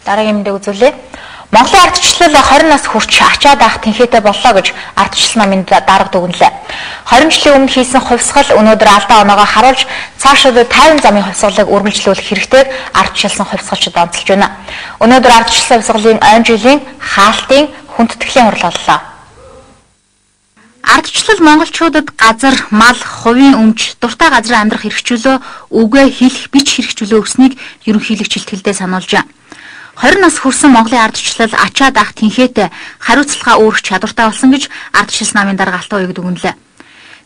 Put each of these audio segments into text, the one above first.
Дараагийн мэдээ үзүүлээ. Монголын ардчлал 20 нас хүрч ачаад авах тэнхээтэй боллоо гэж ардчлал намын дарга дүгнэлээ. 20 жилийн өмнө хийсэн хувьсгал өнөөдөр алдаа оноогоо харуулж цаашид 50 замын хувьсгалыг үргэлжлүүлэх хэрэгтэйг ардчлалсан хувьсгалчид онцолж байна. Өнөөдөр ардчлалсан хувьсгалын ойн жилийн хаалтын хүндэтгэлийн хурал боллоо. Ардчлал монголчуудад газар, мал, хувийн өмч, дуртай газрын амьдрах хэрэгчлөө үгээ хэлэх, бич хэрэгчлөө өгснийг ерөнхийлөгч илтгэлдээ сануулжээ. 20 нас хүрсэн Монголын ардчлал ачаад авах тэнхээтэй хариуцлагаа өөрөх чадвартай болсон гэж ардчлал намын дарга Алтан уяг дүгнэлээ.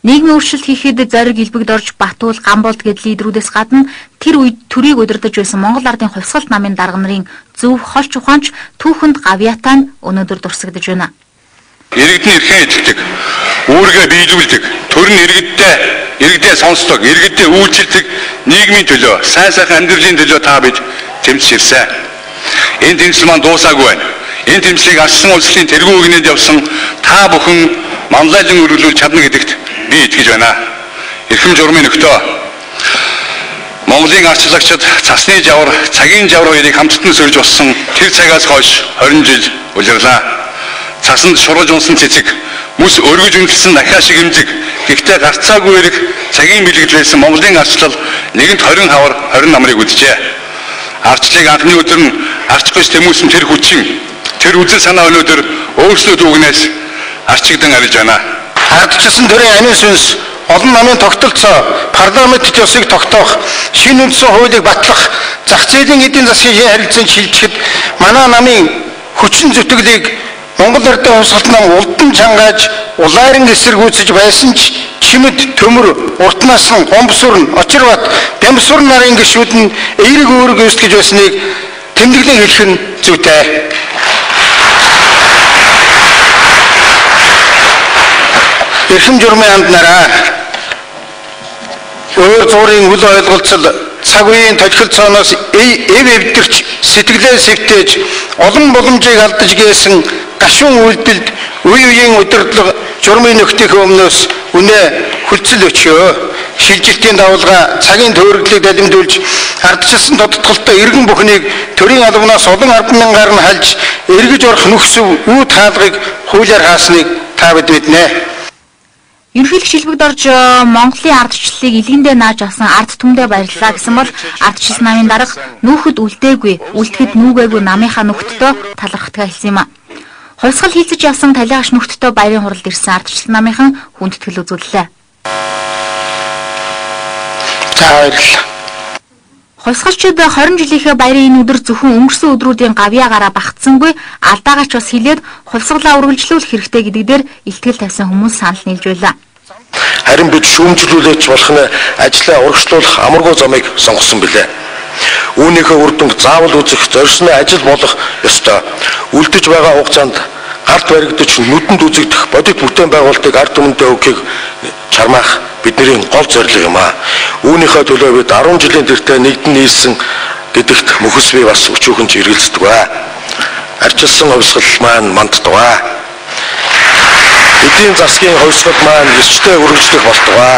Нийгмийн өөрчлөлт хийхэд зориг илбэгд орж Батуул, Гамболд гэд лидерүүдээс гадна тэр үед төрийг удирдах байсан Монгол ардын хувьсгалт намын дарга нарын зөв холч ухаанч түүхэнд гавьяатаа нь өнөөдөр дурсагдж байна. Иргэдний эрхээ эзэлдэг, үүргээ биелүүлдэг, төр нь иргэдээ сонсдог, иргэдээ үйлчилдэг нийгмийн төлөө, сайн сайхан амьдралын төлөө та бид тэмцэж ирсэн. Энэ тэмцэл маань дуусаагүй байна. Энэ тэмцлийг арчсан улсын тэргүү өгнөд явсан та бүхэн манлайлан өргөлүүлж чадна гэдэгт би итгэж байна. Эрхэм журмын нөхдөө, Монголын арчлагчид цасны жавар, цагийн жавар хоёрыг хамтдан сөрж болсон тэр цагаас хойш 20 жил улирлаа. Цасанд шургаж унсан цэцэг, мүс өргөж үнэлсэн дахиа шиг эмзэг, гэхдээ гарцаагүй эрэг цагийн бэлэгдэл байсан Монголын арчлал нэгэнт 20 хавар 20 намрыг үджээ. Арчлыг анхны өдөр нь арч гэж тэмүүлсэн тэр хүчин, тэр үзэл санаа өнөөдөр өөрснөө дүүгнээс арчигдан арилж байна. Ардчилсан төрийн анийн сүнс олон намын тогтолцоо, парламентт ёсыг тогтоох, шинэ үндсэн хуулийг батлах, зах зээлийн эдийн засгийн харилцаанд шилжихэд манай намын хүчин зүтгэлийг Монгол ардын хувьсгалт нам улдан чангааж, улайран эсэргүүцэж байсан ч чимэд, төмөр, уртнасан, гомбсүрн, очирбат, бямсур нарын гишүүд нь эерэг үүрэг үүсгэж байсныг тэмдэглэн хэлэх нь зүйтэй. Эрхэм журмын анд нараа, өөр зуурын үл ойлголцол, цаг үеийн толгилцооноос эвдэрч сэтгэлээ сэвтээж олон боломжийг алдаж гүйсэн гашуун үйлдэлд үе үеийн удирдлага журмын нөхдийнхөө өмнөөс үнэ хүлцэл өчөө. Шилжилтийн давалгаа цагийн төвөрлөлийг далимдуулж ардчилсан тодтголтой иргэн бүхнийг төрийн албанаас олон ард мянгаар нь хальж эргэж орох нөхсөв үүд хаалгыг хуулиар хаасныг та бид мэднэ. Ерөнхийлөгч илбэгд орж Монголын ардчлалыг илгэндээ нааж авсан ард түмдээ баярлалаа гэсэн бол ардчлал намын дарга нүүхэд үлдээгүй, үлдэхэд нүгээгүй намынхаа нөхдөө талархтгаа хэлсэн юм а. Хувьсгал хийцэж явсан талигач нөхдөө баярын хуралд ирсэн ардчлал намынхан хүндэтгэл үзүүллээ. За баярлалаа. Хувьсгалчид 20 жилийнхээ баярын энэ өдөр зөвхөн өнгөрсөн өдрүүдийн гавьяагаараа багтсангүй алдаагаач бас хэлээд хувьсгалаа үргэлжлүүлэх хэрэгтэй гэдэг дээр илтгэл тавьсан хүмүүс санал нийлж байлаа. Харин бид шүүмжлүүлээч болох нь ажлаа урагшлуулах амаргүй замыг сонгосон билээ. Үүнийхээ үр дүнг заавал үзэх, зорьсны ажил болох ёстой. Үлдэж байгаа хугацаанд гарт баригдаж нүдэнд үзэгдэх бодит бүтээн байгуулалтыг ард түмэндээ өгөхийг чармаах бидний гол зорилго юм а. Үүнийхээ төлөө бид 10 жилийн тэртээ нэгдэн нийлсэн гэдэгт мөхөс би бас өчүүхэнч эргэлздэг ба. Арчилсан хувьсгал маань манддаг. Эдийн засгийн хувьсгал маань ёстой үргэлжлэх болтугай.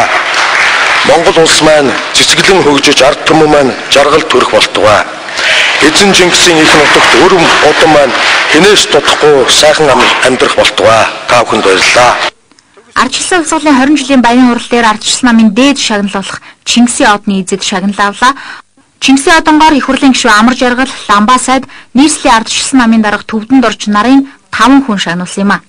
Монгол улс маань цэцгэлэн хөгжиж ард түмэн маань жаргал төрөх болтугай. Эзэн Чингисийн их нутагт өрөм удам маань хинээс дутхгүй сайхан амьдрах болтугай. Та бүхэнд баярлалаа. Ардчилсан хувьсгалын 20 жилийн баярын хурал дээр ардчилсан намын дээд шагнал болох Чингисийн одны эзэд шагнал авлаа. Чингисийн одонгоор их хурлын гишүүн Амар Жаргал, Ламбаа сайд нийслэлийн ардчилсан намын дарга Төвдөнд орж нарын 5 хүн шагнуулсан юм а.